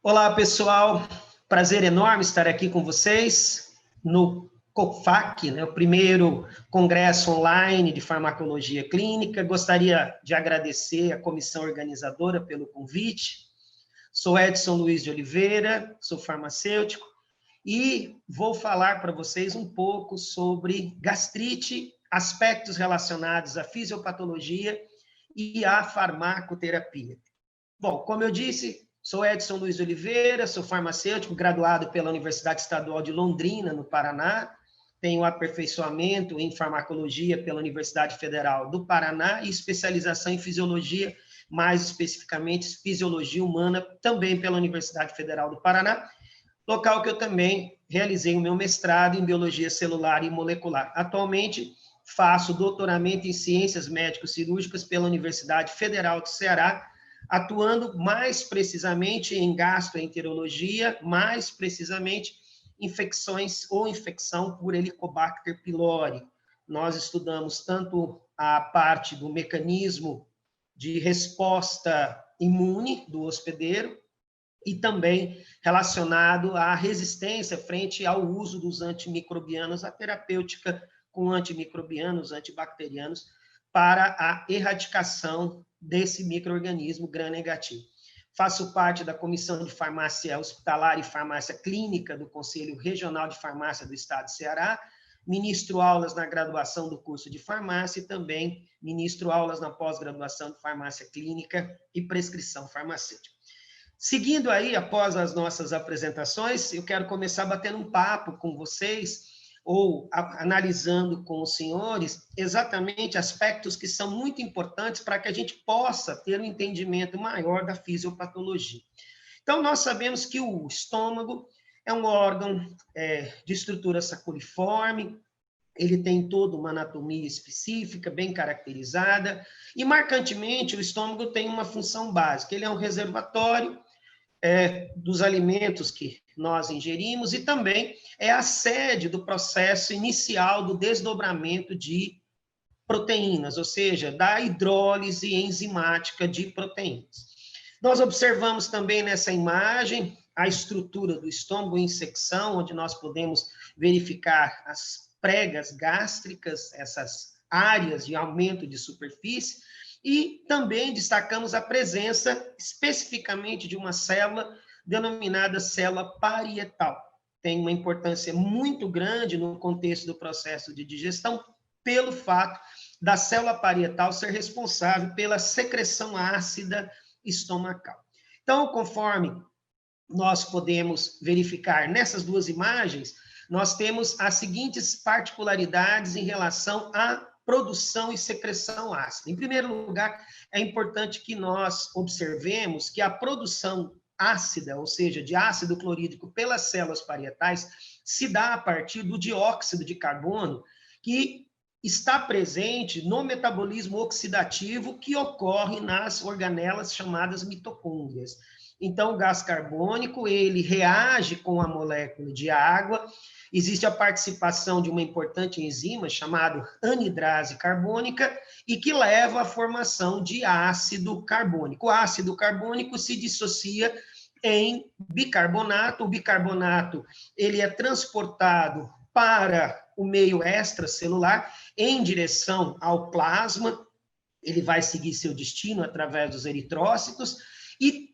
Olá, pessoal. Prazer enorme estar aqui com vocês no COFAC, o primeiro congresso online de farmacologia clínica. Gostaria de agradecer à comissão organizadora pelo convite. Sou Edson Luiz de Oliveira, sou farmacêutico e vou falar para vocês um pouco sobre gastrite, aspectos relacionados à fisiopatologia e à farmacoterapia. Bom, como eu disse, sou Edson Luiz de Oliveira, sou farmacêutico, graduado pela Universidade Estadual de Londrina, no Paraná. Tenho aperfeiçoamento em farmacologia pela Universidade Federal do Paraná e especialização em fisiologia, mais especificamente fisiologia humana, também pela Universidade Federal do Paraná, local que eu também realizei o meu mestrado em biologia celular e molecular. Atualmente, faço doutoramento em ciências médico-cirúrgicas pela Universidade Federal do Ceará, atuando mais precisamente em gastroenterologia, mais precisamente infecções ou infecção por Helicobacter pylori. Nós estudamos tanto a parte do mecanismo de resposta imune do hospedeiro e também relacionado à resistência frente ao uso dos antimicrobianos, a terapêutica com antimicrobianos, antibacterianos, para a erradicação desse micro-organismo gram-negativo. Faço parte da Comissão de Farmácia Hospitalar e Farmácia Clínica do Conselho Regional de Farmácia do Estado de Ceará, ministro aulas na graduação do curso de farmácia e também ministro aulas na pós-graduação de farmácia clínica e prescrição farmacêutica. Seguindo aí, após as nossas apresentações, eu quero começar batendo um papo com vocês, ou analisando com os senhores exatamente aspectos que são muito importantes para que a gente possa ter um entendimento maior da fisiopatologia. Então, nós sabemos que o estômago é um órgão de estrutura saculiforme, ele tem toda uma anatomia específica, bem caracterizada, e marcantemente o estômago tem uma função básica, ele é um reservatório dos alimentos que nós ingerimos e também é a sede do processo inicial do desdobramento de proteínas, ou seja, da hidrólise enzimática de proteínas. Nós observamos também nessa imagem a estrutura do estômago em secção, onde nós podemos verificar as pregas gástricas, essas áreas de aumento de superfície, e também destacamos a presença especificamente de uma célula denominada célula parietal. Tem uma importância muito grande no contexto do processo de digestão, pelo fato da célula parietal ser responsável pela secreção ácida estomacal. Então, conforme nós podemos verificar nessas duas imagens, nós temos as seguintes particularidades em relação à produção e secreção ácida. Em primeiro lugar, é importante que nós observemos que a produção ácida, ou seja, de ácido clorídrico pelas células parietais, se dá a partir do dióxido de carbono, que está presente no metabolismo oxidativo que ocorre nas organelas chamadas mitocôndrias. Então, o gás carbônico, ele reage com a molécula de água, existe a participação de uma importante enzima chamada anidrase carbônica e que leva à formação de ácido carbônico. O ácido carbônico se dissocia em bicarbonato. O bicarbonato, ele é transportado para o meio extracelular em direção ao plasma, ele vai seguir seu destino através dos eritrócitos e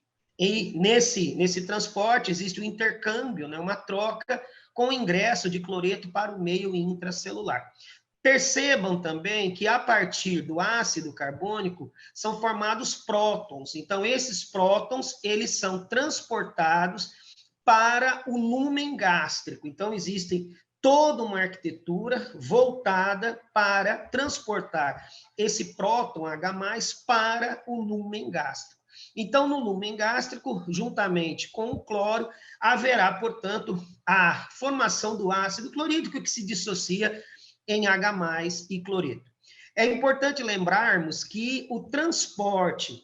nesse transporte existe um intercâmbio, uma troca com o ingresso de cloreto para o meio intracelular. Percebam também que a partir do ácido carbônico são formados prótons. Então, esses prótons, eles são transportados para o lumen gástrico. Então, existe toda uma arquitetura voltada para transportar esse próton H+, para o lumen gástrico. Então, no lumen gástrico, juntamente com o cloro, haverá, portanto, a formação do ácido clorídrico que se dissocia em H+ e cloreto. É importante lembrarmos que o transporte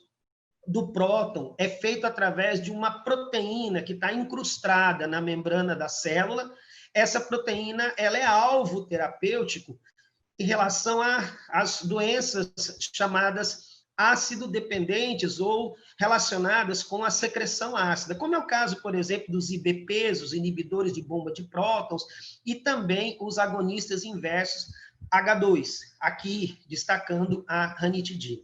do próton é feito através de uma proteína que está incrustada na membrana da célula. Essa proteína, ela é alvo terapêutico em relação às doenças chamadas ácido dependentes ou relacionadas com a secreção ácida, como é o caso, por exemplo, dos IBPs, os inibidores de bomba de prótons, e também os agonistas inversos H2, aqui destacando a ranitidina.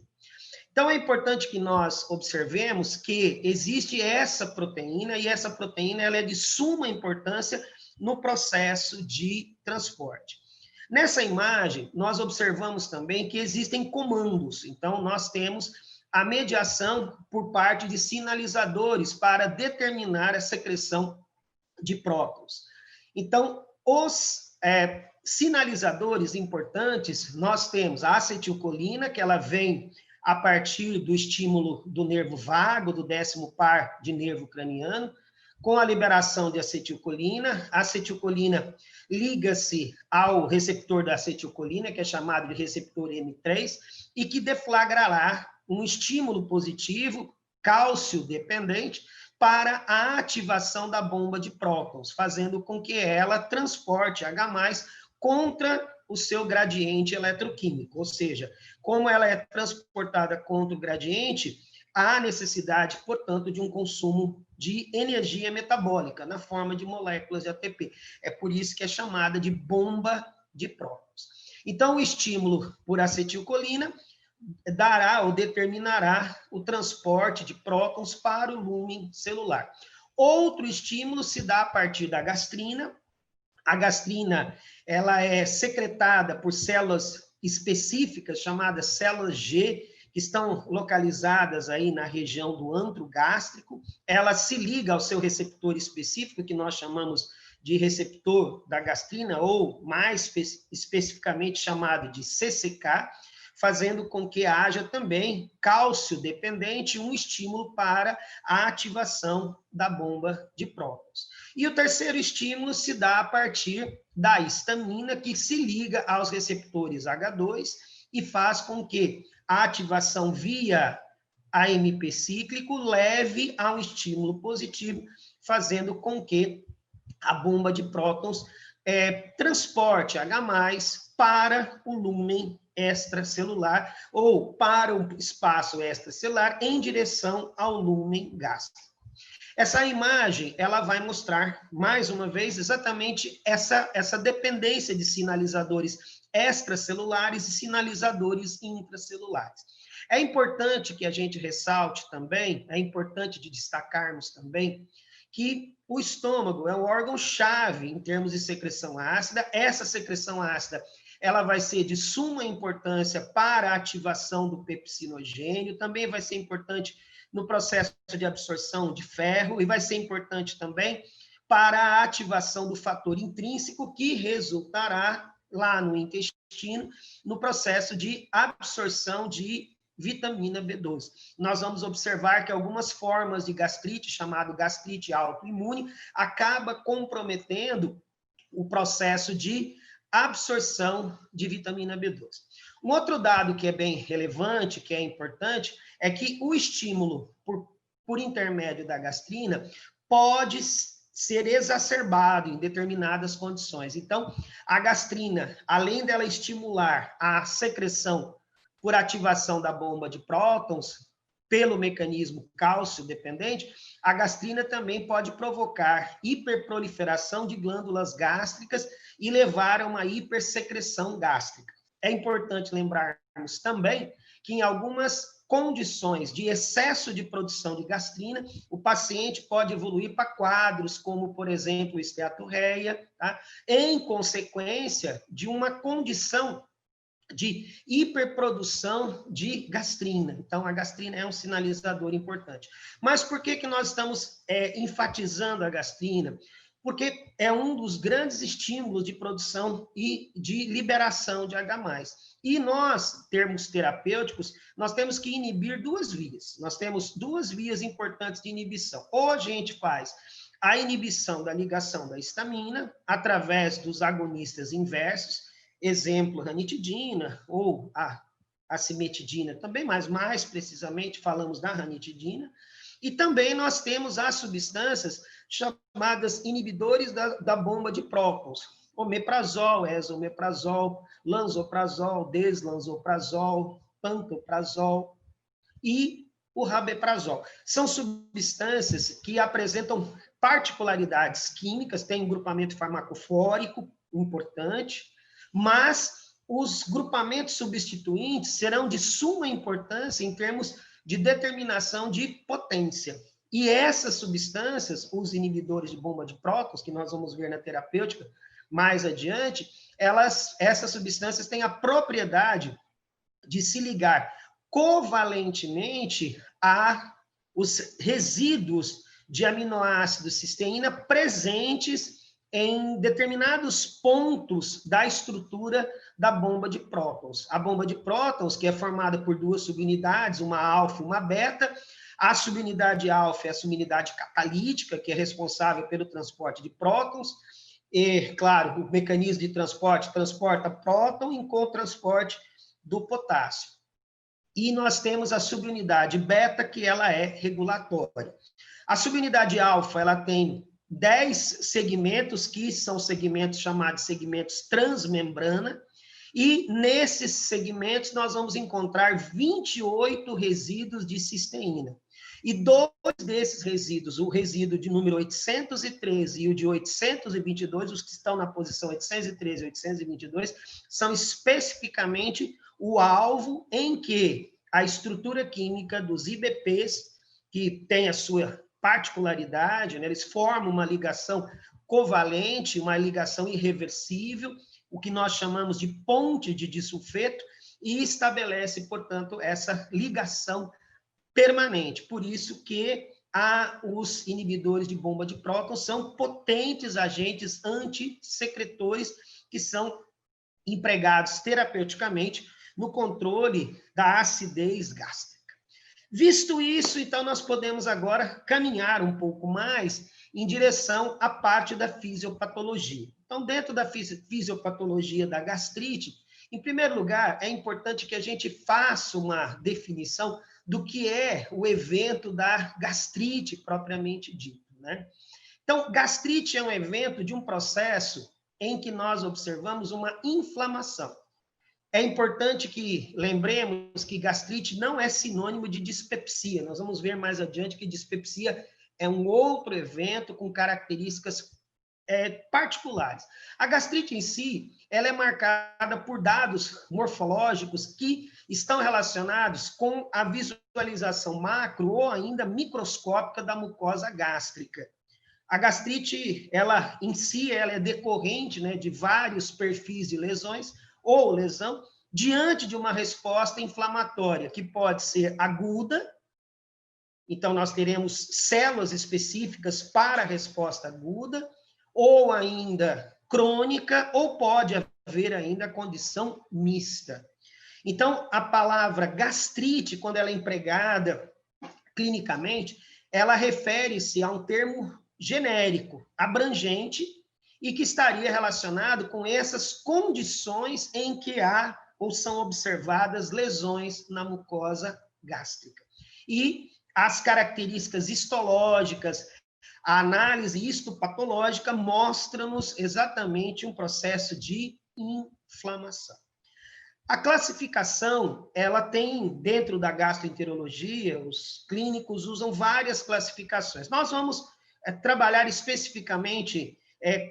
Então, é importante que nós observemos que existe essa proteína, e essa proteína ela é de suma importância no processo de transporte. Nessa imagem, nós observamos também que existem comandos. Então, nós temos a mediação por parte de sinalizadores para determinar a secreção de prótons. Então, os sinalizadores importantes, nós temos a acetilcolina, que ela vem a partir do estímulo do nervo vago, do 10º par de nervo craniano, com a liberação de acetilcolina. A acetilcolina liga-se ao receptor da acetilcolina, que é chamado de receptor M3, e que deflagrará um estímulo positivo, cálcio dependente, para a ativação da bomba de prótons, fazendo com que ela transporte H+, contra o seu gradiente eletroquímico, ou seja, como ela é transportada contra o gradiente, há necessidade, portanto, de um consumo de energia metabólica na forma de moléculas de ATP. É por isso que é chamada de bomba de prótons. Então, o estímulo por acetilcolina dará ou determinará o transporte de prótons para o lúmen celular. Outro estímulo se dá a partir da gastrina. A gastrina, ela é secretada por células específicas, chamadas células G, que estão localizadas aí na região do antro gástrico. Ela se liga ao seu receptor específico, que nós chamamos de receptor da gastrina, ou mais especificamente chamado de CCK, fazendo com que haja também cálcio dependente, um estímulo para a ativação da bomba de prótons. E o terceiro estímulo se dá a partir da histamina, que se liga aos receptores H2 e faz com que a ativação via AMP cíclico leve a um estímulo positivo, fazendo com que a bomba de prótons transporte H+ para o lúmen extracelular ou para o espaço extracelular em direção ao lúmen gástrico. Essa imagem, ela vai mostrar, mais uma vez, exatamente essa dependência de sinalizadores extracelulares e sinalizadores intracelulares. É importante que a gente ressalte também, é importante de destacarmos também, que o estômago é um órgão-chave em termos de secreção ácida. Essa secreção ácida, ela vai ser de suma importância para a ativação do pepsinogênio, também vai ser importante no processo de absorção de ferro, e vai ser importante também para a ativação do fator intrínseco, que resultará lá no intestino, no processo de absorção de vitamina B12. Nós vamos observar que algumas formas de gastrite, chamado gastrite autoimune, acaba comprometendo o processo de absorção de vitamina B12. Um outro dado que é bem relevante, que é importante, é que o estímulo por intermédio da gastrina pode ser exacerbado em determinadas condições. Então, a gastrina, além dela estimular a secreção por ativação da bomba de prótons, pelo mecanismo cálcio dependente, a gastrina também pode provocar hiperproliferação de glândulas gástricas e levar a uma hipersecreção gástrica. É importante lembrarmos também que em algumas condições de excesso de produção de gastrina, o paciente pode evoluir para quadros como, por exemplo, esteatorreia, tá? Em consequência de uma condição de hiperprodução de gastrina. Então, a gastrina é um sinalizador importante. Mas por que nós estamos enfatizando a gastrina? Porque é um dos grandes estímulos de produção e de liberação de H+. E nós, termos terapêuticos, nós temos que inibir duas vias. Nós temos duas vias importantes de inibição. Ou a gente faz a inibição da ligação da histamina, através dos agonistas inversos, exemplo, ranitidina ou a cimetidina também, mas mais precisamente falamos da ranitidina. E também nós temos as substâncias chamadas inibidores da bomba de prótons, omeprazol, esomeprazol, lansoprazol, deslanzoprazol, pantoprazol. e o rabeprazol. São substâncias que apresentam particularidades químicas, tem um grupamento farmacofórico importante, mas os grupamentos substituintes serão de suma importância em termos de determinação de potência. E essas substâncias, os inibidores de bomba de prótons, que nós vamos ver na terapêutica mais adiante, essas substâncias têm a propriedade de se ligar covalentemente a os resíduos de aminoácidos cisteína presentes em determinados pontos da estrutura da bomba de prótons. A bomba de prótons, que é formada por duas subunidades, uma alfa e uma beta. A subunidade alfa é a subunidade catalítica, que é responsável pelo transporte de prótons. E, claro, o mecanismo de transporte transporta próton em co-transporte do potássio. E nós temos a subunidade beta, que ela é regulatória. A subunidade alfa, ela tem 10 segmentos, que são segmentos chamados de segmentos transmembrana, e nesses segmentos nós vamos encontrar 28 resíduos de cisteína. E 2 desses resíduos, o resíduo de número 813 e o de 822, os que estão na posição 813 e 822, são especificamente o alvo em que a estrutura química dos IBPs, que tem a sua particularidade, né, eles formam uma ligação covalente, uma ligação irreversível, o que nós chamamos de ponte de disulfeto, e estabelece, portanto, essa ligação permanente. Por isso que os inibidores de bomba de prótons são potentes agentes antissecretores que são empregados terapeuticamente no controle da acidez gástrica. Visto isso, então, nós podemos agora caminhar um pouco mais em direção à parte da fisiopatologia. Então, dentro da fisiopatologia da gastrite, em primeiro lugar, é importante que a gente faça uma definição do que é o evento da gastrite propriamente dito, né? Então, gastrite é um evento de um processo em que nós observamos uma inflamação. É importante que lembremos que gastrite não é sinônimo de dispepsia. Nós vamos ver mais adiante que dispepsia é um outro evento com características particulares. A gastrite em si, ela é marcada por dados morfológicos que estão relacionados com a visualização macro ou ainda microscópica da mucosa gástrica. A gastrite, ela em si, ela é decorrente, né, de vários perfis de lesões ou lesão diante de uma resposta inflamatória, que pode ser aguda. Então, nós teremos células específicas para a resposta aguda, ou ainda crônica, ou pode haver ainda a condição mista. Então, a palavra gastrite, quando ela é empregada clinicamente, ela refere-se a um termo genérico, abrangente, e que estaria relacionado com essas condições em que há ou são observadas lesões na mucosa gástrica. E as características histológicas, a análise histopatológica mostra-nos exatamente um processo de inflamação. A classificação, ela tem, dentro da gastroenterologia, os clínicos usam várias classificações. Nós vamos trabalhar especificamente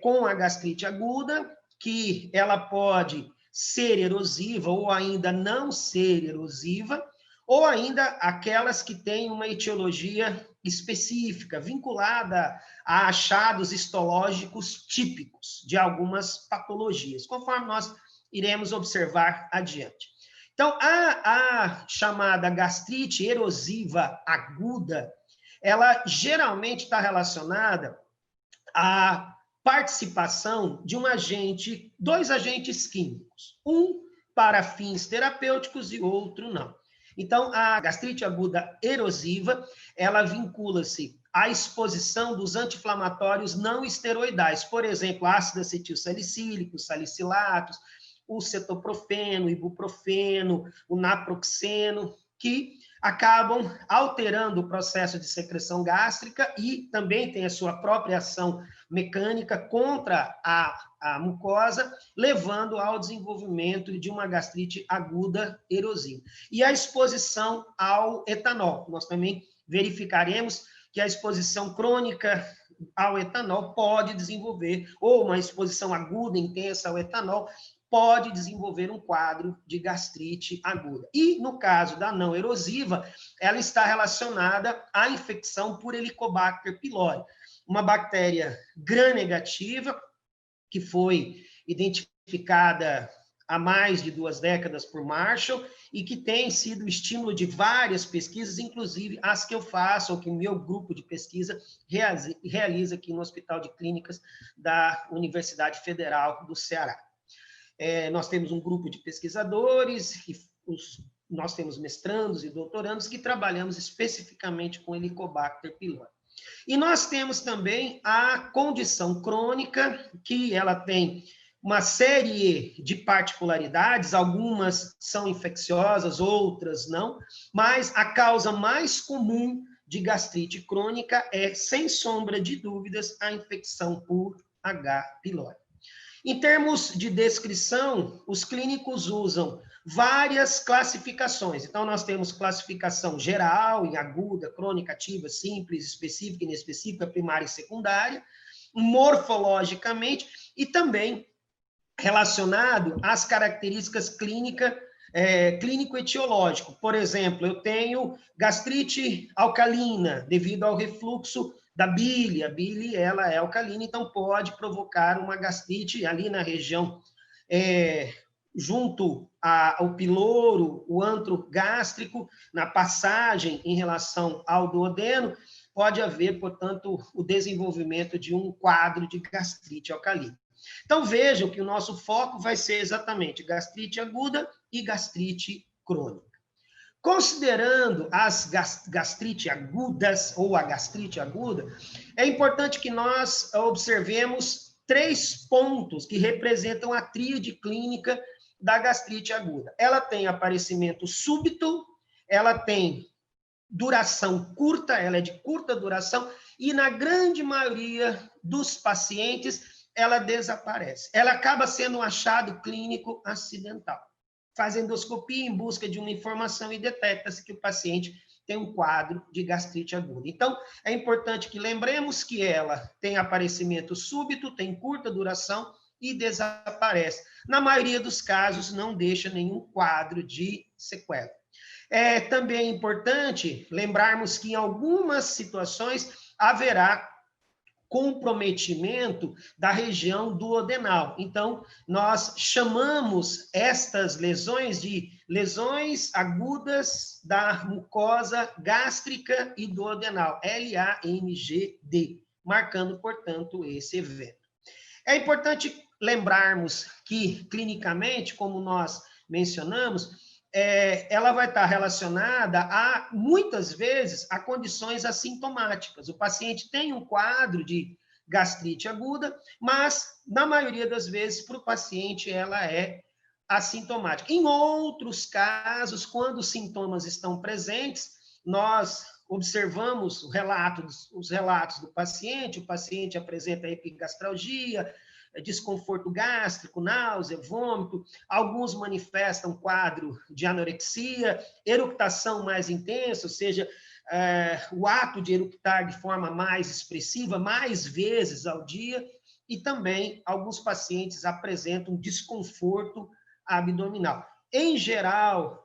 com a gastrite aguda, que ela pode ser erosiva ou ainda não ser erosiva, ou ainda aquelas que têm uma etiologia específica, vinculada a achados histológicos típicos de algumas patologias, conforme nós iremos observar adiante. Então, a chamada gastrite erosiva aguda, ela geralmente está relacionada à participação de dois agentes químicos, um para fins terapêuticos e outro não. Então, a gastrite aguda erosiva, ela vincula-se à exposição dos anti-inflamatórios não esteroidais, por exemplo, ácido acetil salicílico, salicilatos, o cetoprofeno, ibuprofeno, o naproxeno, que acabam alterando o processo de secreção gástrica e também tem a sua própria ação mecânica contra a mucosa, levando ao desenvolvimento de uma gastrite aguda erosiva. E a exposição ao etanol. Nós também verificaremos que a exposição crônica ao etanol pode desenvolver, ou uma exposição aguda, intensa ao etanol, pode desenvolver um quadro de gastrite aguda. E, no caso da não erosiva, ela está relacionada à infecção por Helicobacter pylori, uma bactéria gram-negativa que foi identificada há mais de 2 décadas por Marshall e que tem sido estímulo de várias pesquisas, inclusive as que eu faço, ou que o meu grupo de pesquisa realiza aqui no Hospital de Clínicas da Universidade Federal do Ceará. Nós temos um grupo de pesquisadores, nós temos mestrandos e doutorandos que trabalhamos especificamente com Helicobacter pylori. E nós temos também a condição crônica, que ela tem uma série de particularidades, algumas são infecciosas, outras não, mas a causa mais comum de gastrite crônica é, sem sombra de dúvidas, a infecção por H. pylori. Em termos de descrição, os clínicos usam várias classificações. Então, nós temos classificação geral, em aguda, crônica, ativa, simples, específica, inespecífica, primária e secundária, morfologicamente, e também relacionado às características clínico-etiológico. Por exemplo, eu tenho gastrite alcalina, devido ao refluxo da bile. A bile, ela é alcalina, então pode provocar uma gastrite ali na região junto ao piloro, o antro gástrico, na passagem em relação ao duodeno, pode haver, portanto, o desenvolvimento de um quadro de gastrite alcalina. Então, vejam que o nosso foco vai ser exatamente gastrite aguda e gastrite crônica. Considerando as gastrite agudas, ou a gastrite aguda, é importante que nós observemos 3 pontos que representam a tríade clínica da gastrite aguda. Ela tem aparecimento súbito, ela tem duração curta, ela é de curta duração, e na grande maioria dos pacientes, ela desaparece. Ela acaba sendo um achado clínico acidental. Faz endoscopia em busca de uma informação e detecta-se que o paciente tem um quadro de gastrite aguda. Então, é importante que lembremos que ela tem aparecimento súbito, tem curta duração e desaparece. Na maioria dos casos, não deixa nenhum quadro de sequela. É também importante lembrarmos que em algumas situações haverá comprometimento da região duodenal. Então, nós chamamos estas lesões de lesões agudas da mucosa gástrica e duodenal, LAMGD, marcando, portanto, esse evento. É importante lembrarmos que, clinicamente, como nós mencionamos, ela vai estar relacionada muitas vezes, a condições assintomáticas. O paciente tem um quadro de gastrite aguda, mas, na maioria das vezes, para o paciente, ela é assintomática. Em outros casos, quando os sintomas estão presentes, nós observamos os relatos do paciente, o paciente apresenta epigastralgia, desconforto gástrico, náusea, vômito, alguns manifestam quadro de anorexia, eructação mais intensa, ou seja, o ato de eructar de forma mais expressiva, mais vezes ao dia, e também alguns pacientes apresentam desconforto abdominal. Em geral,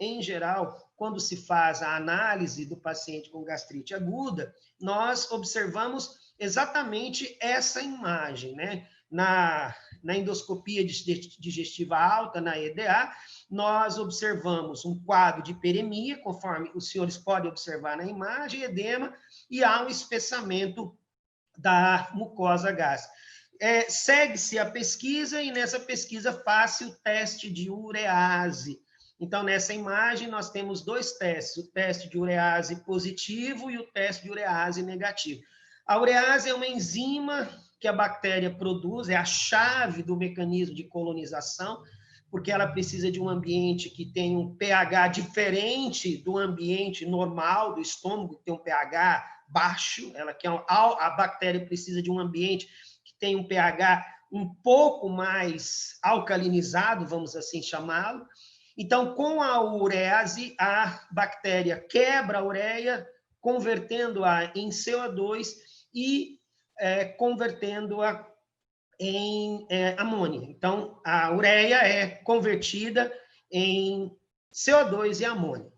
quando se faz a análise do paciente com gastrite aguda, nós observamos exatamente essa imagem, né? Na endoscopia digestiva alta, na EDA, nós observamos um quadro de hiperemia, conforme os senhores podem observar na imagem, edema, e há um espessamento da mucosa gástrica. Segue-se a pesquisa, e nessa pesquisa faz-se o teste de urease. Então, nessa imagem, nós temos 2 testes, o teste de urease positivo e o teste de urease negativo. A urease é uma enzima que a bactéria produz, é a chave do mecanismo de colonização porque ela precisa de um ambiente que tem um pH diferente do ambiente normal do estômago, que tem um pH baixo, a bactéria precisa de um ambiente que tem um pH um pouco mais alcalinizado, vamos assim chamá-lo. Então, com a urease, a bactéria quebra a ureia, convertendo-a em CO2 e convertendo-a em amônia. Então, a ureia é convertida em CO2 e amônia.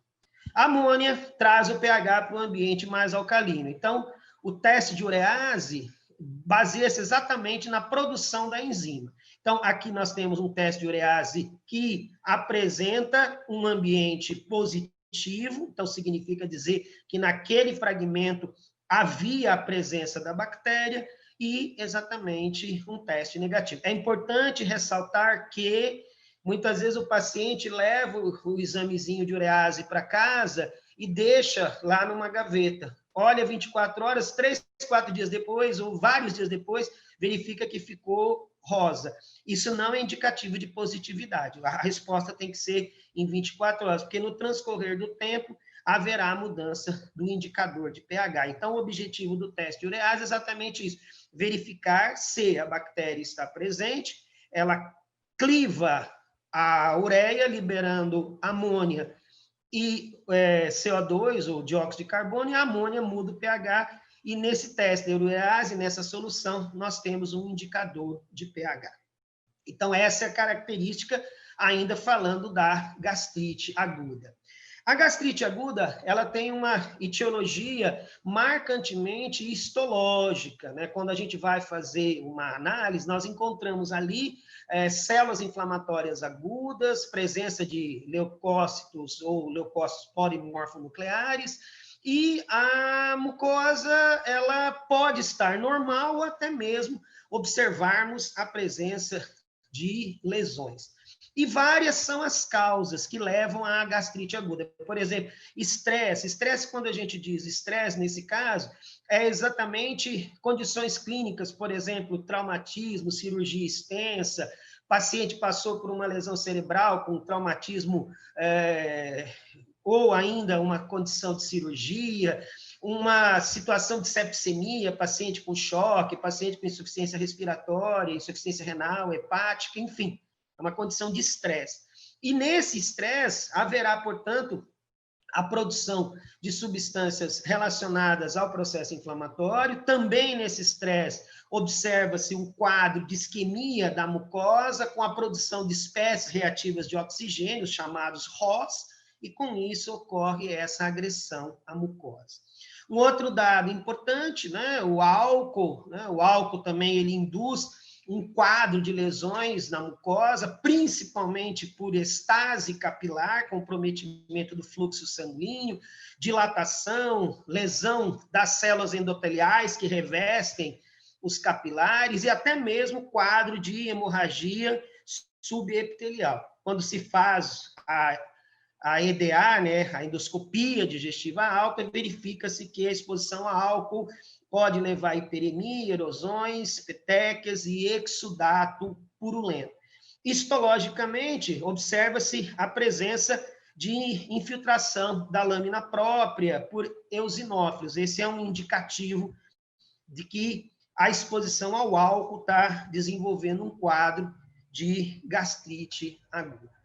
A amônia traz o pH para o ambiente mais alcalino. Então, o teste de urease baseia-se exatamente na produção da enzima. Então, aqui nós temos um teste de urease que apresenta um ambiente positivo, então significa dizer que naquele fragmento havia a presença da bactéria, e exatamente um teste negativo. É importante ressaltar que muitas vezes o paciente leva o examezinho de urease para casa e deixa lá numa gaveta. Olha 24 horas, 3, 4 dias depois, ou vários dias depois, verifica que ficou rosa. Isso não é indicativo de positividade. A resposta tem que ser em 24 horas, porque no transcorrer do tempo haverá mudança do indicador de pH. Então, o objetivo do teste de urease é exatamente isso, verificar se a bactéria está presente, ela cliva a ureia, liberando amônia e CO2, ou dióxido de carbono, e a amônia muda o pH, e nesse teste de urease, nessa solução, nós temos um indicador de pH. Então, essa é a característica, ainda falando da gastrite aguda. A gastrite aguda, ela tem uma etiologia marcantemente histológica, né? Quando a gente vai fazer uma análise, nós encontramos ali células inflamatórias agudas, presença de leucócitos ou leucócitos polimorfonucleares, e a mucosa, ela pode estar normal ou até mesmo observarmos a presença de lesões. E várias são as causas que levam à gastrite aguda. Por exemplo, estresse. Estresse, quando a gente diz estresse, nesse caso, é exatamente condições clínicas, por exemplo, traumatismo, cirurgia extensa, paciente passou por uma lesão cerebral com traumatismo, ou ainda uma condição de cirurgia, uma situação de sepsemia, paciente com choque, paciente com insuficiência respiratória, insuficiência renal, hepática, enfim. É uma condição de estresse. E nesse estresse, haverá, portanto, a produção de substâncias relacionadas ao processo inflamatório. Também nesse estresse, observa-se um quadro de isquemia da mucosa, com a produção de espécies reativas de oxigênio, chamados ROS, e com isso ocorre essa agressão à mucosa. Um outro dado importante, né, o álcool também ele induz um quadro de lesões na mucosa, principalmente por estase capilar, comprometimento do fluxo sanguíneo, dilatação, lesão das células endoteliais que revestem os capilares e até mesmo quadro de hemorragia subepitelial. Quando se faz a EDA, né, a endoscopia digestiva alta, verifica-se que a exposição a álcool pode levar a hiperemia, erosões, petequias e exudato purulento. Histologicamente, observa-se a presença de infiltração da lâmina própria por eosinófilos. Esse é um indicativo de que a exposição ao álcool está desenvolvendo um quadro de gastrite aguda.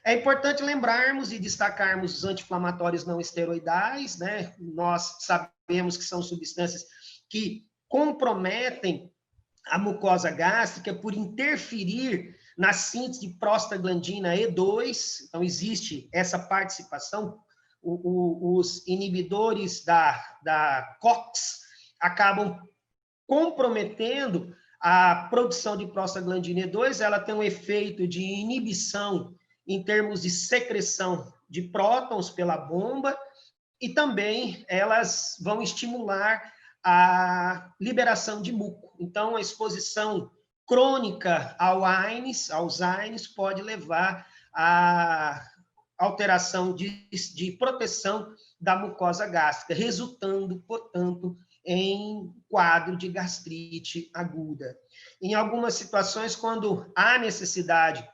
É importante lembrarmos e destacarmos os anti-inflamatórios não esteroidais, né? Nós sabemos que são substâncias que comprometem a mucosa gástrica por interferir na síntese de prostaglandina E2, então existe essa participação, os inibidores da COX acabam comprometendo a produção de prostaglandina E2, ela tem um efeito de inibição em termos de secreção de prótons pela bomba, e também elas vão estimular a liberação de muco. Então, a exposição crônica aos AINES pode levar a alteração de proteção da mucosa gástrica, resultando, portanto, em quadro de gastrite aguda. Em algumas situações, quando há necessidade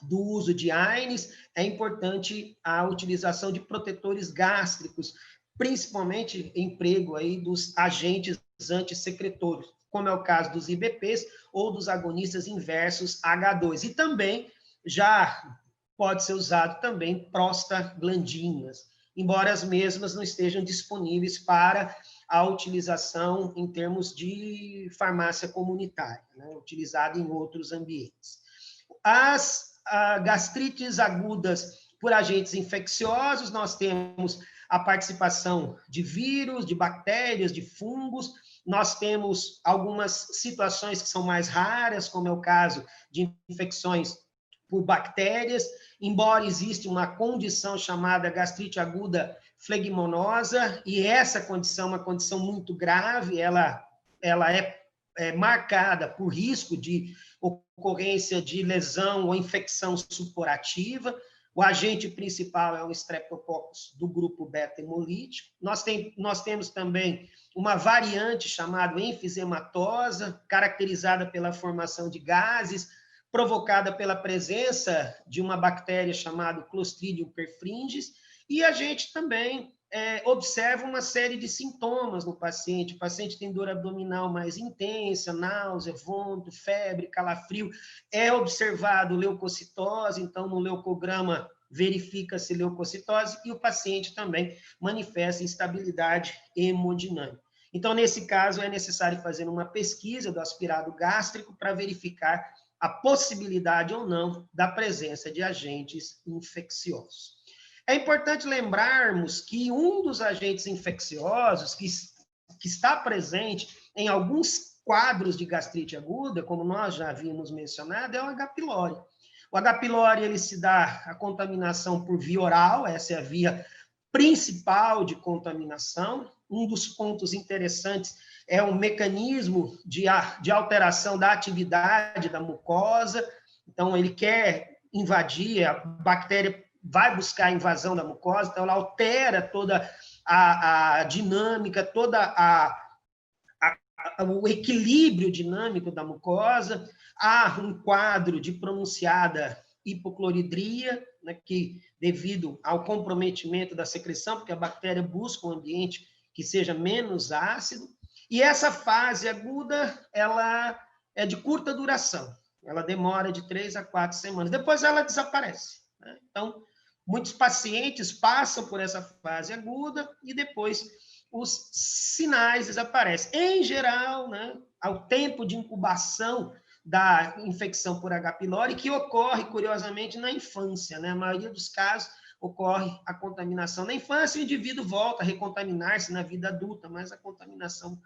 do uso de AINES, é importante a utilização de protetores gástricos, principalmente emprego aí dos agentes antissecretórios, como é o caso dos IBPs ou dos agonistas inversos H2. E também já pode ser usado também prostaglandinas, embora as mesmas não estejam disponíveis para a utilização em termos de farmácia comunitária, né, utilizada em outros ambientes. As gastrites agudas por agentes infecciosos, nós temos a participação de vírus, de bactérias, de fungos, nós temos algumas situações que são mais raras, como é o caso de infecções por bactérias, embora exista uma condição chamada gastrite aguda flegmonosa, e essa condição é uma condição muito grave, ela é marcada por risco de ocorrência de lesão ou infecção suporativa. O agente principal é o Streptococcus do grupo beta-hemolítico. Nós temos também uma variante chamada enfisematosa, caracterizada pela formação de gases, provocada pela presença de uma bactéria chamada Clostridium perfringens, e a gente também observa uma série de sintomas no paciente. O paciente tem dor abdominal mais intensa, náusea, vômito, febre, calafrio. É observado leucocitose, então no leucograma verifica-se leucocitose e o paciente também manifesta instabilidade hemodinâmica. Então, nesse caso, é necessário fazer uma pesquisa do aspirado gástrico para verificar a possibilidade ou não da presença de agentes infecciosos. É importante lembrarmos que um dos agentes infecciosos que está presente em alguns quadros de gastrite aguda, como nós já havíamos mencionado, é o H. pylori. O H. pylori, ele se dá a contaminação por via oral, essa é a via principal de contaminação. Um dos pontos interessantes é o mecanismo de alteração da atividade da mucosa. Então, ele quer invadir, a bactéria vai buscar a invasão da mucosa, então ela altera toda a dinâmica, o equilíbrio dinâmico da mucosa. Há um quadro de pronunciada hipocloridria, né, que devido ao comprometimento da secreção, porque a bactéria busca um ambiente que seja menos ácido, e essa fase aguda, ela é de curta duração, ela demora de 3 a 4 semanas, depois ela desaparece, né? Então, muitos pacientes passam por essa fase aguda e depois os sinais desaparecem. Em geral, né, ao tempo de incubação da infecção por H. pylori, que ocorre, curiosamente, na infância, né? A maioria dos casos ocorre a contaminação na infância, o indivíduo volta a recontaminar-se na vida adulta, mas a contaminação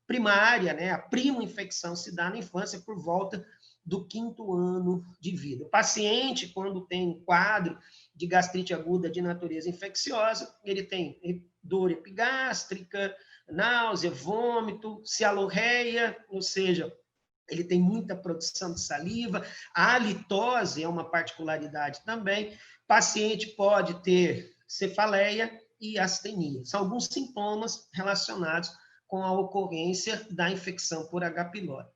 primária, né, a primo-infecção se dá na infância por volta do 5º ano de vida. O paciente, quando tem um quadro de gastrite aguda de natureza infecciosa, ele tem dor epigástrica, náusea, vômito, cialorreia, ou seja, ele tem muita produção de saliva, a halitose é uma particularidade também, o paciente pode ter cefaleia e astenia. São alguns sintomas relacionados com a ocorrência da infecção por H. pylori.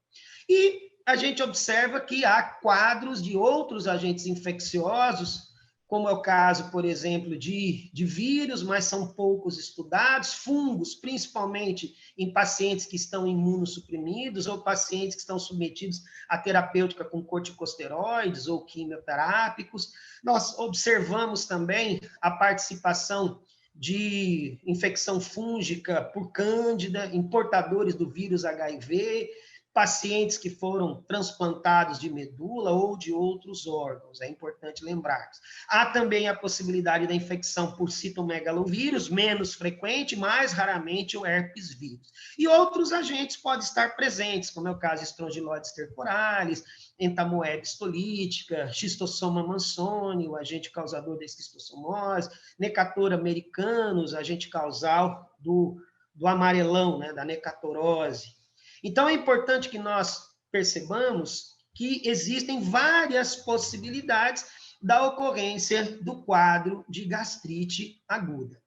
E a gente observa que há quadros de outros agentes infecciosos, como é o caso, por exemplo, de vírus, mas são poucos estudados, fungos, principalmente em pacientes que estão imunossuprimidos ou pacientes que estão submetidos à terapêutica com corticosteroides ou quimioterápicos. Nós observamos também a participação de infecção fúngica por cândida em portadores do vírus HIV, pacientes que foram transplantados de medula ou de outros órgãos, é importante lembrar. Há também a possibilidade da infecção por citomegalovírus, menos frequente, mais raramente o herpes vírus. E outros agentes podem estar presentes, como é o caso de Strongyloides stercoralis, entamoeba histolítica, Schistosoma mansoni, o agente causador da esquistossomose, Necator americanus, agente causal do amarelão, né, da necatorose. Então, é importante que nós percebamos que existem várias possibilidades da ocorrência do quadro de gastrite aguda.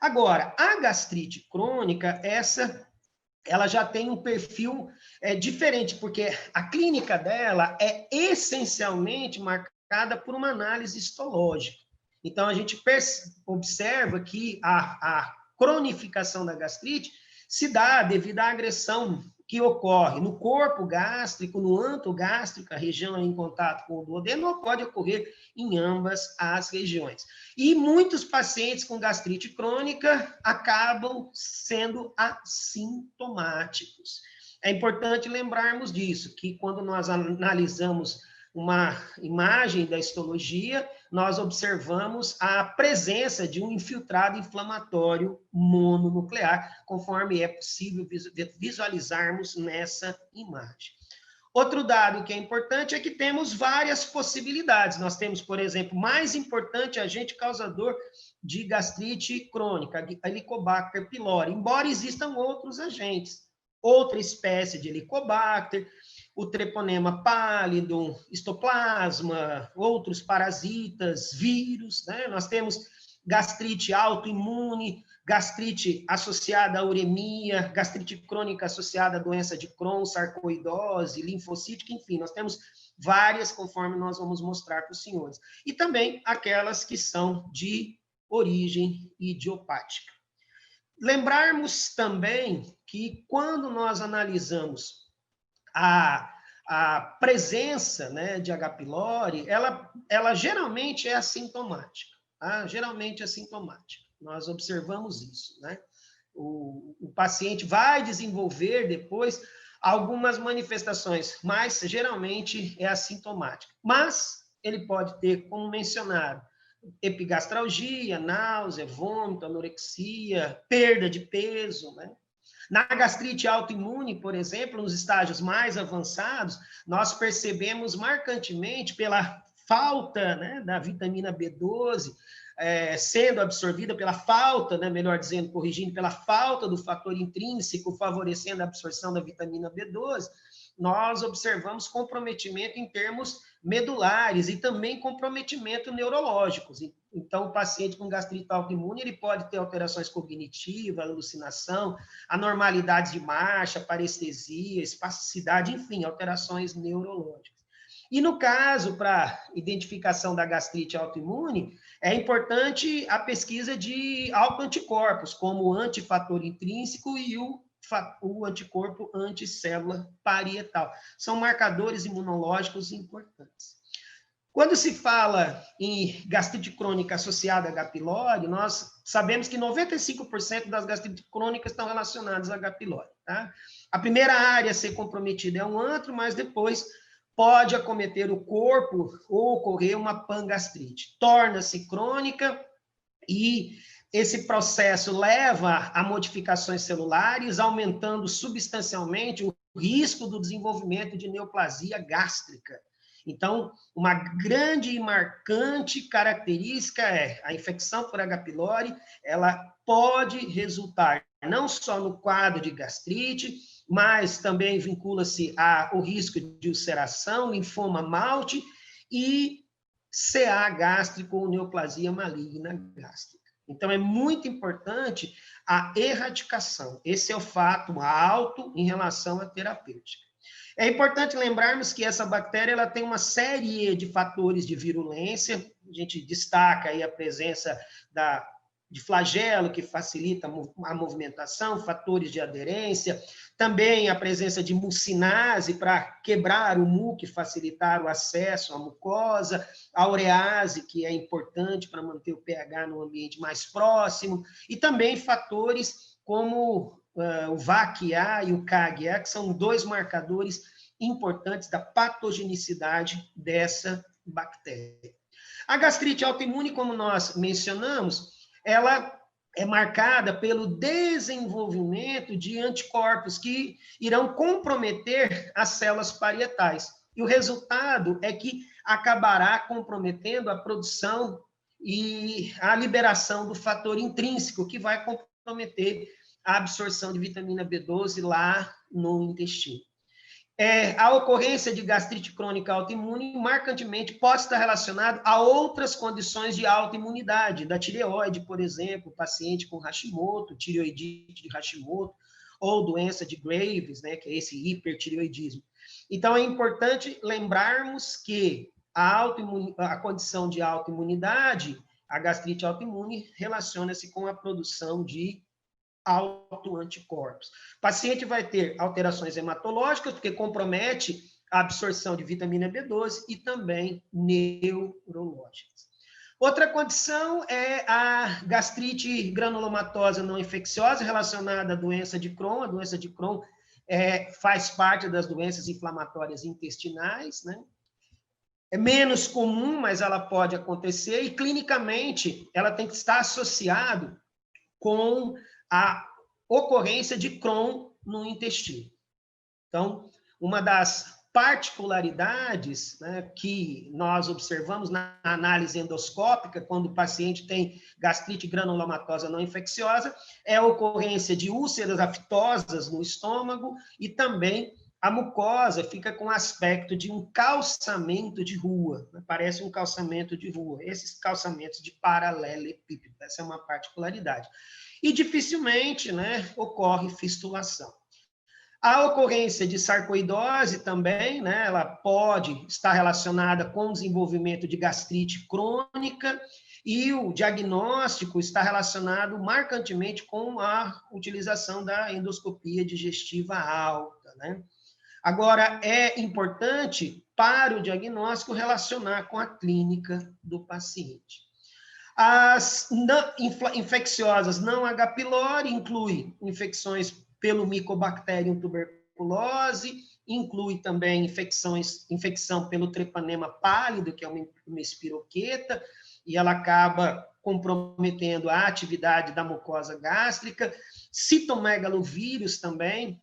Agora, a gastrite crônica, ela já tem um perfil diferente, porque a clínica dela é essencialmente marcada marcada por uma análise histológica. Então, a gente observa que a cronificação da gastrite se dá devido à agressão que ocorre no corpo gástrico, no anto gástrico, a região em contato com o duodeno, ou pode ocorrer em ambas as regiões. E muitos pacientes com gastrite crônica acabam sendo assintomáticos. É importante lembrarmos disso, que quando nós analisamos uma imagem da histologia, nós observamos a presença de um infiltrado inflamatório mononuclear, conforme é possível visualizarmos nessa imagem. Outro dado que é importante é que temos várias possibilidades. Nós temos, por exemplo, mais importante, agente causador de gastrite crônica, a Helicobacter pylori, embora existam outros agentes, outra espécie de Helicobacter, o treponema pálido, histoplasma, outros parasitas, vírus, né? Nós temos gastrite autoimune, gastrite associada à uremia, gastrite crônica associada à doença de Crohn, sarcoidose, linfocítica, enfim, nós temos várias, conforme nós vamos mostrar para os senhores. E também aquelas que são de origem idiopática. Lembrarmos também que quando nós analisamos a presença, né, de H. pylori, ela geralmente é assintomática, tá? Geralmente é assintomática. Nós observamos isso, né? O paciente vai desenvolver depois algumas manifestações, mas geralmente é assintomática. Mas ele pode ter, como mencionado, epigastralgia, náusea, vômito, anorexia, perda de peso, né? Na gastrite autoimune, por exemplo, nos estágios mais avançados, nós percebemos marcantemente pela falta, né, da vitamina B12, sendo absorvida pela falta, né, melhor dizendo, corrigindo, pela falta do fator intrínseco favorecendo a absorção da vitamina B12, nós observamos comprometimento em termos medulares e também comprometimento neurológicos. Então, o paciente com gastrite autoimune, ele pode ter alterações cognitivas, alucinação, anormalidades de marcha, parestesia, espasticidade, enfim, alterações neurológicas. E no caso, para identificação da gastrite autoimune, é importante a pesquisa de autoanticorpos, como o antifator intrínseco e o anticorpo anticélula parietal. São marcadores imunológicos importantes. Quando se fala em gastrite crônica associada a H. pylori, nós sabemos que 95% das gastrites crônicas estão relacionadas a H. pylori, tá? A primeira área a ser comprometida é um antro, mas depois pode acometer o corpo ou ocorrer uma pangastrite. Torna-se crônica e esse processo leva a modificações celulares, aumentando substancialmente o risco do desenvolvimento de neoplasia gástrica. Então, uma grande e marcante característica é a infecção por H. pylori, ela pode resultar não só no quadro de gastrite, mas também vincula-se ao risco de ulceração, linfoma malte e CA gástrico ou neoplasia maligna gástrica. Então, é muito importante a erradicação. Esse é o fato alto em relação à terapêutica. É importante lembrarmos que essa bactéria ela tem uma série de fatores de virulência. A gente destaca aí a presença de flagelo, que facilita a movimentação, fatores de aderência, também a presença de mucinase para quebrar o muco e facilitar o acesso à mucosa, a urease, que é importante para manter o pH no ambiente mais próximo, e também fatores como o VAC-A e o CAG-A, que são dois marcadores importantes da patogenicidade dessa bactéria. A gastrite autoimune, como nós mencionamos, ela é marcada pelo desenvolvimento de anticorpos que irão comprometer as células parietais. E o resultado é que acabará comprometendo a produção e a liberação do fator intrínseco, que vai comprometer a absorção de vitamina B12 lá no intestino. A ocorrência de gastrite crônica autoimune marcantemente pode estar relacionado a outras condições de autoimunidade, da tireoide, por exemplo, paciente com Hashimoto, tireoidite de Hashimoto, ou doença de Graves, né, que é esse hipertireoidismo. Então, é importante lembrarmos que a condição de autoimunidade, a gastrite autoimune, relaciona-se com a produção de autoanticorpos. O paciente vai ter alterações hematológicas, porque compromete a absorção de vitamina B12 e também neurológicas. Outra condição é a gastrite granulomatosa não infecciosa, relacionada à doença de Crohn. A doença de Crohn faz parte das doenças inflamatórias intestinais, né? É menos comum, mas ela pode acontecer, e clinicamente ela tem que estar associada com a ocorrência de Crohn no intestino. Então, uma das particularidades, né, que nós observamos na análise endoscópica, quando o paciente tem gastrite granulomatosa não infecciosa, é a ocorrência de úlceras aftosas no estômago e também a mucosa fica com aspecto de um calçamento de rua, né? Parece um calçamento de rua, esses calçamentos de paralelepípedo, essa é uma particularidade. E dificilmente, né, ocorre fistulação. A ocorrência de sarcoidose também, né, ela pode estar relacionada com o desenvolvimento de gastrite crônica, e o diagnóstico está relacionado marcantemente com a utilização da endoscopia digestiva alta, né? Agora, é importante para o diagnóstico relacionar com a clínica do paciente. As infecciosas não H. pylori inclui infecções pelo Mycobacterium tuberculose, inclui também infecção pelo treponema pálido, que é uma espiroqueta, e ela acaba comprometendo a atividade da mucosa gástrica. Citomegalovírus também,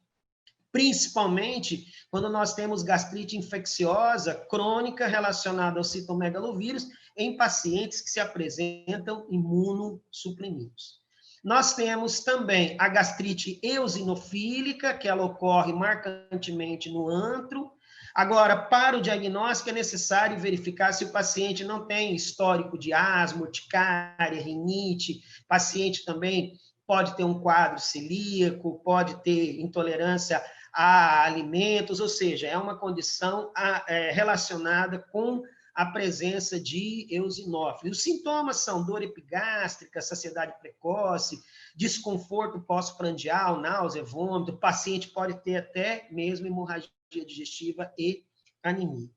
principalmente quando nós temos gastrite infecciosa crônica relacionada ao citomegalovírus em pacientes que se apresentam imunossuprimidos. Nós temos também a gastrite eosinofílica, que ela ocorre marcantemente no antro. Agora, para o diagnóstico, é necessário verificar se o paciente não tem histórico de asma, urticária, rinite. O paciente também pode ter um quadro celíaco, pode ter intolerância a alimentos, ou seja, é uma condição relacionada com a presença de eosinófilos. Os sintomas são dor epigástrica, saciedade precoce, desconforto pós-prandial, náusea, vômito. O paciente pode ter até mesmo hemorragia digestiva e anemia.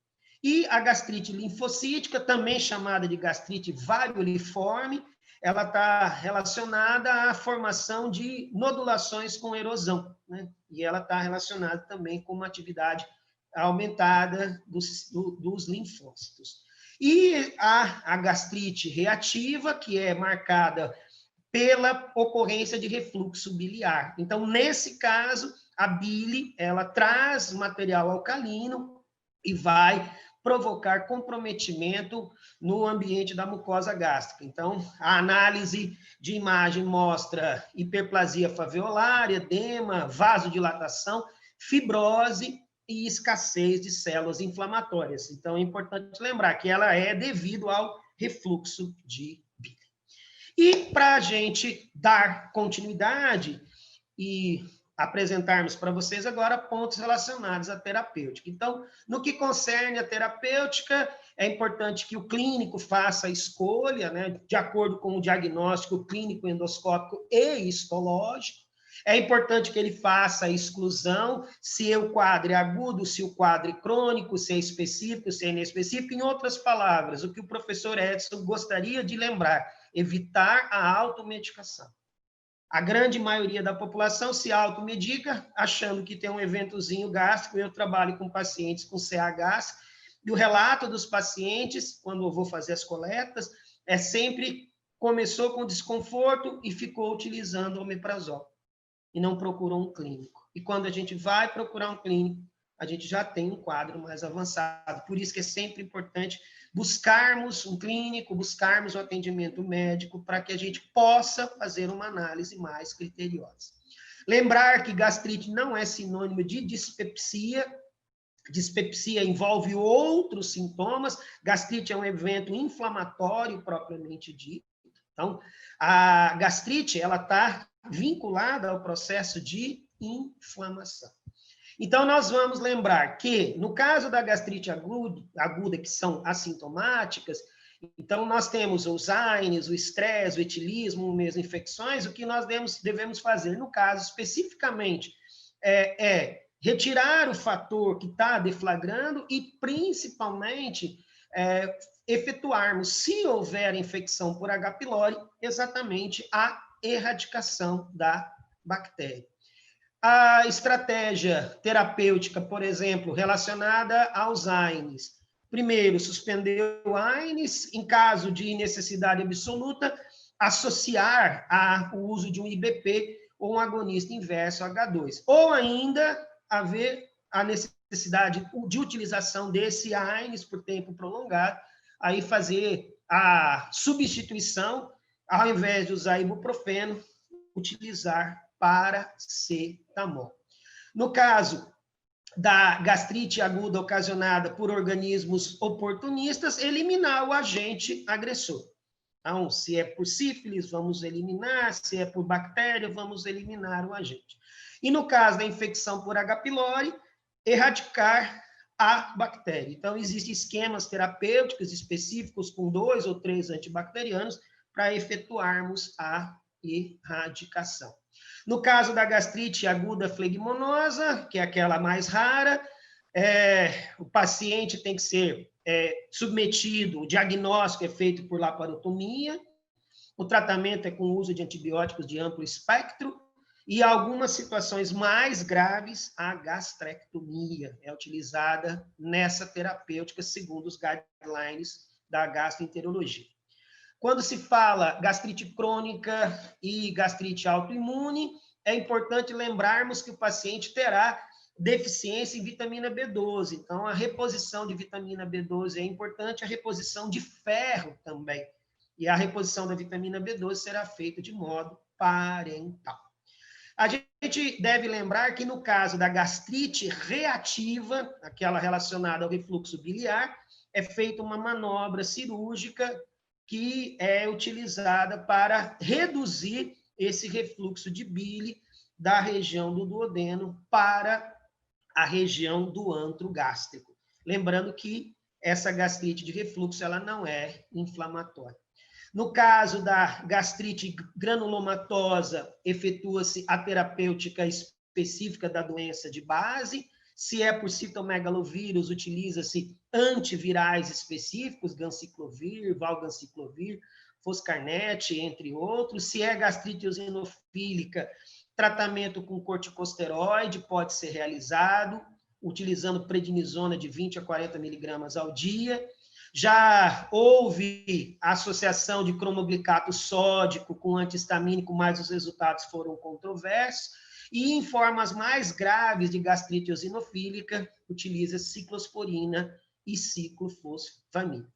E a gastrite linfocítica, também chamada de gastrite varioliforme, ela está relacionada à formação de nodulações com erosão, né? E ela está relacionada também com uma atividade aumentada dos linfócitos. E a gastrite reativa, que é marcada pela ocorrência de refluxo biliar. Então, nesse caso, a bile, ela traz material alcalino e vai provocar comprometimento no ambiente da mucosa gástrica. Então, a análise de imagem mostra hiperplasia faveolar, edema, vasodilatação, fibrose e escassez de células inflamatórias. Então, é importante lembrar que ela é devido ao refluxo de bile. E para a gente dar continuidade e apresentarmos para vocês agora pontos relacionados à terapêutica. Então, no que concerne à terapêutica, é importante que o clínico faça a escolha, né, de acordo com o diagnóstico clínico, endoscópico e histológico. É importante que ele faça a exclusão, se o quadro é agudo, se o quadro é crônico, se é específico, se é inespecífico. Em outras palavras, o que o professor Edson gostaria de lembrar, evitar a automedicação. A grande maioria da população se automedica, achando que tem um eventozinho gástrico. Eu trabalho com pacientes com CH, e o relato dos pacientes, quando eu vou fazer as coletas, é sempre começou com desconforto e ficou utilizando o omeprazol, e não procurou um clínico. E quando a gente vai procurar um clínico, a gente já tem um quadro mais avançado. Por isso que é sempre importante buscarmos um clínico, buscarmos um atendimento médico, para que a gente possa fazer uma análise mais criteriosa. Lembrar que gastrite não é sinônimo de dispepsia. Dispepsia envolve outros sintomas. Gastrite é um evento inflamatório propriamente dito. Então, a gastrite, ela está vinculada ao processo de inflamação. Então, nós vamos lembrar que, no caso da gastrite aguda, que são assintomáticas, então, nós temos os AINES, o estresse, o etilismo, mesmo infecções, o que nós devemos fazer, no caso, especificamente, é retirar o fator que está deflagrando e, principalmente, efetuarmos, se houver infecção por H. pylori, exatamente a erradicação da bactéria. A estratégia terapêutica, por exemplo, relacionada aos AINES. Primeiro, suspender o AINES, em caso de necessidade absoluta, associar o uso de um IBP ou um agonista inverso H2. Ou ainda, haver a necessidade de utilização desse AINES por tempo prolongado, aí fazer a substituição, ao invés de usar ibuprofeno, utilizar paracetamol. No caso da gastrite aguda ocasionada por organismos oportunistas, eliminar o agente agressor. Então, se é por sífilis, vamos eliminar, se é por bactéria, vamos eliminar o agente. E no caso da infecção por H. pylori, erradicar a bactéria. Então, existem esquemas terapêuticos específicos com 2 ou 3 antibacterianos para efetuarmos a erradicação. No caso da gastrite aguda flegmonosa, que é aquela mais rara, o paciente tem que ser submetido, o diagnóstico é feito por laparotomia, o tratamento é com o uso de antibióticos de amplo espectro, e algumas situações mais graves, a gastrectomia é utilizada nessa terapêutica, segundo os guidelines da gastroenterologia. Quando se fala gastrite crônica e gastrite autoimune, é importante lembrarmos que o paciente terá deficiência em vitamina B12. Então, a reposição de vitamina B12 é importante, a reposição de ferro também. E a reposição da vitamina B12 será feita de modo parental. A gente deve lembrar que, no caso da gastrite reativa, aquela relacionada ao refluxo biliar, é feita uma manobra cirúrgica que é utilizada para reduzir esse refluxo de bile da região do duodeno para a região do antro gástrico. Lembrando que essa gastrite de refluxo ela não é inflamatória. No caso da gastrite granulomatosa, efetua-se a terapêutica específica da doença de base. Se é por citomegalovírus, utiliza-se antivirais específicos, ganciclovir, valganciclovir, foscarnet, entre outros. Se é gastrite eosinofílica, tratamento com corticosteroide pode ser realizado, utilizando prednisona de 20 a 40 miligramas ao dia. Já houve associação de cromoglicato sódico com antihistamínico, mas os resultados foram controversos. E em formas mais graves de gastrite eosinofílica, utiliza ciclosporina e ciclofosfamida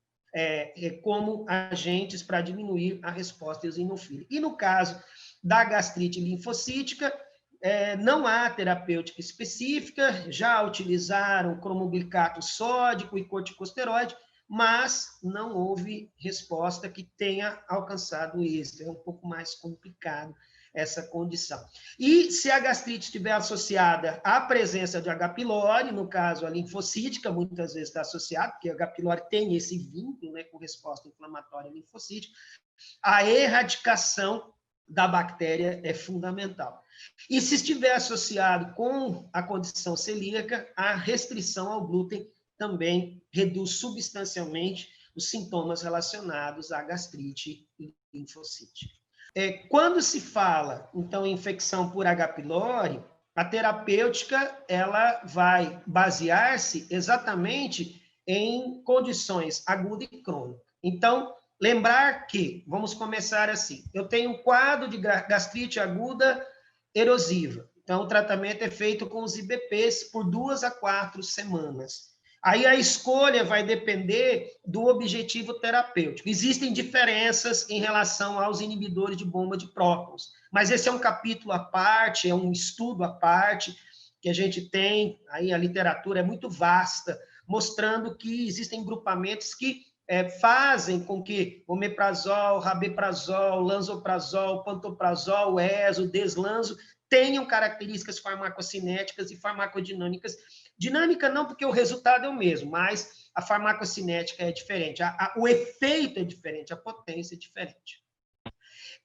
como agentes para diminuir a resposta eosinofílica. E no caso da gastrite linfocítica, não há terapêutica específica, já utilizaram cromoglicato sódico e corticosteroide, mas não houve resposta que tenha alcançado êxito. É um pouco mais complicado essa condição. E se a gastrite estiver associada à presença de H. pylori, no caso a linfocítica, muitas vezes está associado, porque a H. pylori tem esse vínculo, né, com resposta inflamatória linfocítica, a erradicação da bactéria é fundamental. E se estiver associado com a condição celíaca, a restrição ao glúten também reduz substancialmente os sintomas relacionados à gastrite linfocítica. Quando se fala, então, em infecção por H. pylori, a terapêutica ela vai basear-se exatamente em condições aguda e crônica. Então, lembrar que, vamos começar assim, eu tenho um quadro de gastrite aguda erosiva. Então, o tratamento é feito com os IBPs por 2 a 4 semanas. Aí a escolha vai depender do objetivo terapêutico. Existem diferenças em relação aos inibidores de bomba de prótons, mas esse é um capítulo à parte, é um estudo à parte que a gente tem, aí a literatura é muito vasta, mostrando que existem grupamentos que fazem com que omeprazol, rabeprazol, lanzoprazol, pantoprazol, eso, deslanzo tenham características farmacocinéticas e farmacodinâmicas. Dinâmica não porque o resultado é o mesmo, mas a farmacocinética é diferente, o efeito é diferente, a potência é diferente.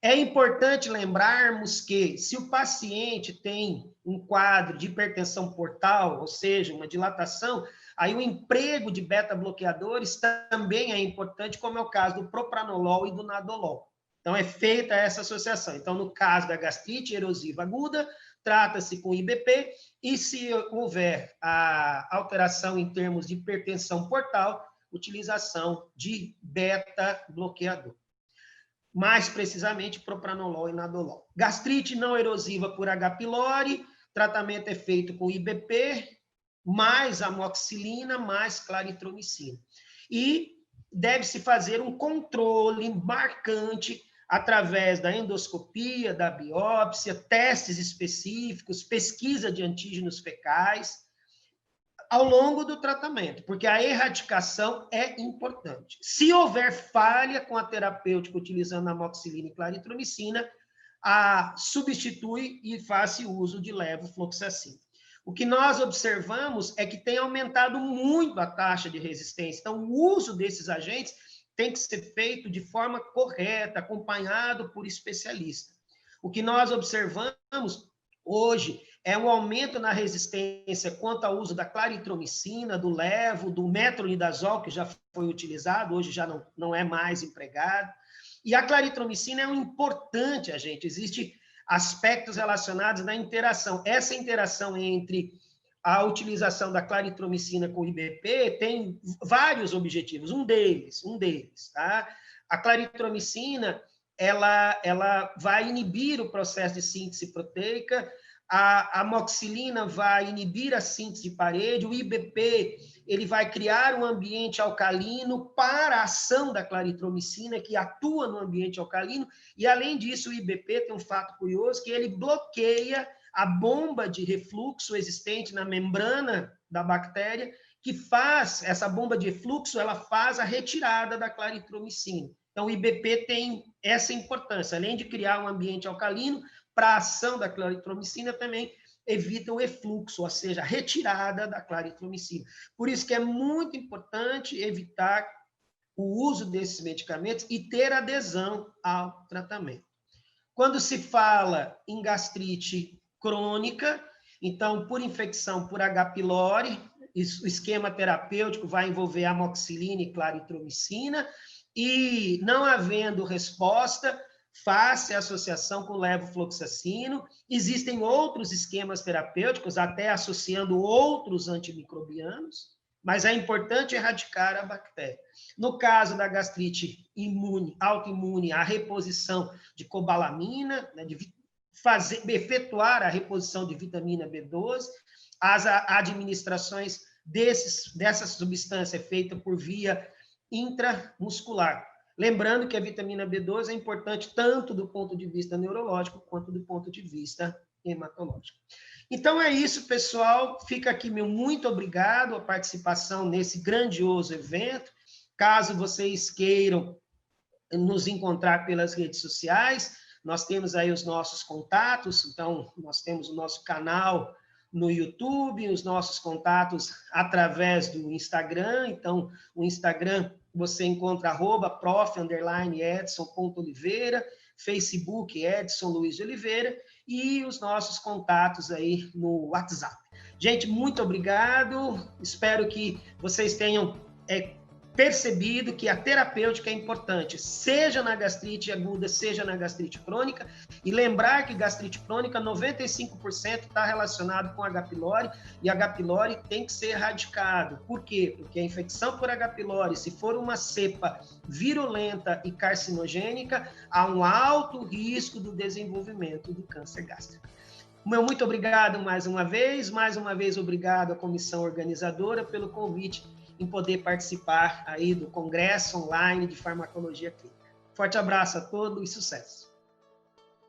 É importante lembrarmos que, se o paciente tem um quadro de hipertensão portal, ou seja, uma dilatação, aí o emprego de beta-bloqueadores também é importante, como é o caso do propranolol e do nadolol. Então, é feita essa associação. Então, no caso da gastrite erosiva aguda, trata-se com IBP, e se houver a alteração em termos de hipertensão portal, utilização de beta-bloqueador. Mais precisamente, propranolol e nadolol. Gastrite não erosiva por H. pylori, tratamento é feito com IBP, mais amoxicilina, mais claritromicina. E deve-se fazer um controle marcante através da endoscopia, da biópsia, testes específicos, pesquisa de antígenos fecais, ao longo do tratamento, porque a erradicação é importante. Se houver falha com a terapêutica utilizando amoxicilina e claritromicina, substitui e faz uso de levofloxacina. O que nós observamos é que tem aumentado muito a taxa de resistência. Então, o uso desses agentes tem que ser feito de forma correta, acompanhado por especialista. O que nós observamos hoje é um aumento na resistência quanto ao uso da claritromicina, do levo, do metronidazol, que já foi utilizado, hoje já não é mais empregado. E a claritromicina é um importante agente, existem aspectos relacionados na interação. Essa interação entre a utilização da claritromicina com o IBP tem vários objetivos, um deles, tá? A claritromicina, ela vai inibir o processo de síntese proteica, a amoxicilina vai inibir a síntese de parede, o IBP ele vai criar um ambiente alcalino para a ação da claritromicina, que atua no ambiente alcalino, e além disso o IBP tem um fato curioso, que ele bloqueia a bomba de refluxo existente na membrana da bactéria, que faz, essa bomba de refluxo, ela faz a retirada da claritromicina. Então o IBP tem essa importância, além de criar um ambiente alcalino, para a ação da claritromicina também evita o efluxo, ou seja, a retirada da claritromicina. Por isso que é muito importante evitar o uso desses medicamentos e ter adesão ao tratamento. Quando se fala em gastrite crônica, então, por infecção por H. pylori, o esquema terapêutico vai envolver amoxicilina e claritromicina, e não havendo resposta, faz-se associação com levofloxacino. Existem outros esquemas terapêuticos, até associando outros antimicrobianos, mas é importante erradicar a bactéria. No caso da gastrite autoimune, a reposição de cobalamina, né, efetuar a reposição de vitamina B12, as administrações dessa substância é feita por via intramuscular. Lembrando que a vitamina B12 é importante tanto do ponto de vista neurológico quanto do ponto de vista hematológico. Então é isso, pessoal. Fica aqui meu muito obrigado a participação nesse grandioso evento. Caso vocês queiram nos encontrar pelas redes sociais, nós temos aí os nossos contatos. Então, nós temos o nosso canal no YouTube, os nossos contatos através do Instagram. Então, o Instagram você encontra @prof_edson.oliveira, Facebook Edson Luiz de Oliveira e os nossos contatos aí no WhatsApp. Gente, muito obrigado. Espero que vocês tenham percebido que a terapêutica é importante, seja na gastrite aguda, seja na gastrite crônica, e lembrar que gastrite crônica, 95% está relacionado com H. pylori, e H. pylori tem que ser erradicado. Por quê? Porque a infecção por H. pylori, se for uma cepa virulenta e carcinogênica, há um alto risco do desenvolvimento do câncer gástrico. Meu muito obrigado mais uma vez obrigado à comissão organizadora pelo convite em poder participar aí do Congresso Online de Farmacologia Clínica. Forte abraço a todos e sucesso!